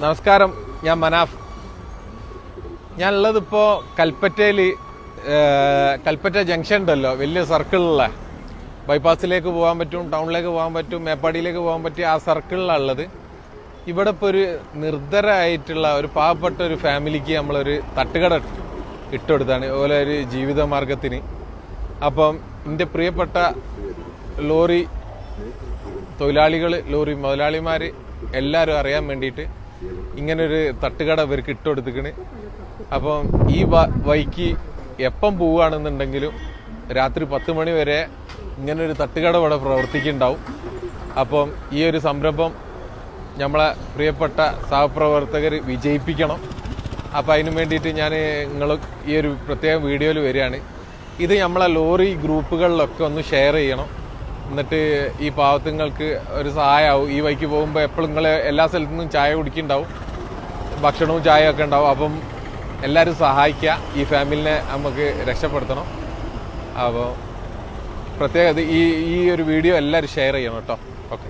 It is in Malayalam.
നമസ്കാരം, ഞാൻ മനാഫ്. ഞാനുള്ളതിപ്പോൾ കൽപ്പറ്റയിൽ കൽപ്പറ്റ ജംഗ്ഷൻ ഉണ്ടല്ലോ, വലിയ സർക്കിളിലുള്ള ബൈപ്പാസിലേക്ക് പോകാൻ പറ്റും, ടൗണിലേക്ക് പോകാൻ പറ്റും, മേപ്പാടിയിലേക്ക് പോകാൻ പറ്റും. ആ സർക്കിളിലാണ് ഉള്ളത്. ഇവിടെ ഇപ്പോൾ ഒരു നിർദ്ധരായിട്ടുള്ള ഒരു പാവപ്പെട്ട ഒരു ഫാമിലിക്ക് നമ്മളൊരു തട്ടുകട ഇട്ടുകൊടുത്താണ് അതുപോലെ ഒരു ജീവിത മാർഗത്തിന്. അപ്പം എൻ്റെ പ്രിയപ്പെട്ട ലോറി തൊഴിലാളികൾ, ലോറി മുതലാളിമാർ എല്ലാവരും അറിയാൻ വേണ്ടിയിട്ട് ഇങ്ങനൊരു തട്ടുകട ഇവർക്ക് ഇട്ടുകൊടുത്തിക്കണ്. അപ്പം ഈ വഴിക്ക് എപ്പം പോവുകയാണെന്നുണ്ടെങ്കിലും രാത്രി 10 മണി വരെ ഇങ്ങനൊരു തട്ടുകട ഇവിടെ പ്രവർത്തിക്കുന്നുണ്ടാവും. അപ്പം ഈ ഒരു സംരംഭം നമ്മളെ പ്രിയപ്പെട്ട സഹപ്രവർത്തകർ വിജയിപ്പിക്കണം. അപ്പം അതിനു വേണ്ടിയിട്ട് ഞാൻ നിങ്ങൾ ഈ ഒരു പ്രത്യേക വീഡിയോയിൽ വരികയാണ്. ഇത് നമ്മളെ ലോറി ഗ്രൂപ്പുകളിലൊക്കെ ഒന്ന് ഷെയർ ചെയ്യണം. എന്നിട്ട് ഈ പാവത്തുങ്ങൾക്ക് ഒരു സഹായമാവും. ഈ വഴിക്ക് പോകുമ്പോൾ എപ്പോഴും നിങ്ങൾ എല്ലാ സ്ഥലത്തു നിന്നും ചായ കുടിക്കുന്നുണ്ടാവും, ഭക്ഷണവും ചായ ഒക്കെ ഉണ്ടാവും. അപ്പം എല്ലാവരും സഹായിക്കുക, ഈ ഫാമിലിനെ നമുക്ക് രക്ഷപ്പെടുത്തണം. അപ്പോൾ പ്രത്യേകത ഈ ഒരു വീഡിയോ എല്ലാവരും ഷെയർ ചെയ്യണം കേട്ടോ. ഓക്കെ.